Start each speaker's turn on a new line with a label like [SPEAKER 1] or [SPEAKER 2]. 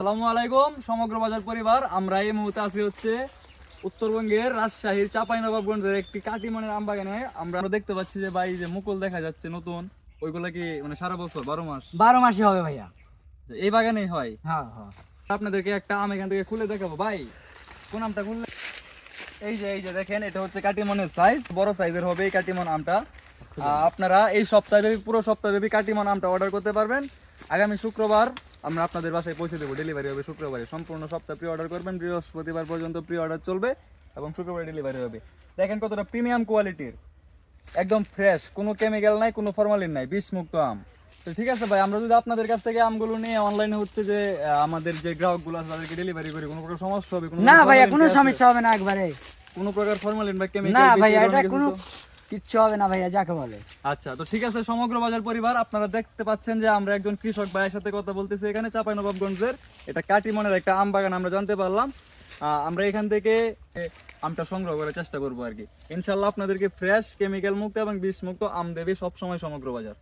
[SPEAKER 1] আসসালামু আলাইকুম সমগ্র বাজার পরিবার। আমরা এই মুহূর্তে আছি হচ্ছে উত্তরবঙ্গের রাজশাহীর চাঁপাইনবাবগঞ্জের একটি কাটিমনের আম বাগানে। আমরা দেখতে পাচ্ছি যে ভাই যে মুকুল দেখা যাচ্ছে নতুন, ওইগুলা কি মানে সারা বছর 12 মাস
[SPEAKER 2] 12 মাসই হবে ভাইয়া।
[SPEAKER 1] এই বাগানেই হয়?
[SPEAKER 2] হ্যাঁ হ্যাঁ।
[SPEAKER 1] আপনাদেরকে একটা আম এখান থেকে খুলে দেখাবো ভাই। কোন আমটা খুললে? এই যে দেখেন, এটা হচ্ছে কাটিমনের সাইজ, বড় সাইজের হবে এই কাটিমন আমটা। আপনারা এই সপ্তাহব্যাপী পুরো সপ্তাহব্যাপী কাটিমন আমটা অর্ডার করতে পারবেন। আগামী শুক্রবার আমরা আপনাদের বাসায় পৌঁছে দেবো, ডেলিভারি হবে শুক্রবারে। সম্পূর্ণ সপ্তাহ প্রি অর্ডার করবেন, বৃহস্পতিবার পর্যন্ত প্রি অর্ডার চলবে এবং শুক্রবারে ডেলিভারি হবে। দেখেন কতটা প্রিমিয়াম কোয়ালিটির, একদম ফ্রেশ, কোনো কেমিক্যাল নাই, কোনো ফরমালিন নাই, বিষমুক্ত আম। তো ঠিক আছে ভাই, আমরা যদি আপনাদের কাছ থেকে আমগুলো নিয়ে অনলাইনে হচ্ছে যে আমাদের যে গ্রাহকগুলো আছে তাদেরকে ডেলিভারি করি, কোনো প্রকার সমস্যা হবে?
[SPEAKER 2] না ভাইয়া, কোনো সমস্যা হবে না একবারে।
[SPEAKER 1] কোনো প্রকার ফরমালিন বা
[SPEAKER 2] না
[SPEAKER 1] কেমিক্যাল
[SPEAKER 2] ভাইয়া, এটা কোনো কিচ্ছু হবে না ভাইয়া, যাকে বলে।
[SPEAKER 1] আচ্ছা, তো ঠিক আছে সমগ্র বাজার পরিবার, আপনারা দেখতে পাচ্ছেন যে আমরা একজন কৃষক ভাইয়ের সাথে কথা বলতেছি এখানে চাঁপাইনবাবগঞ্জের এটা কাটিমনের একটা আম বাগান আমরা জানতে পারলাম। আমরা এখান থেকে আমটা সংগ্রহ করার চেষ্টা করবো আর কি। ইনশাল্লাহ আপনাদেরকে ফ্রেশ, কেমিক্যাল মুক্ত এবং বিষ মুক্ত আম দেবে সবসময় সমগ্র বাজার।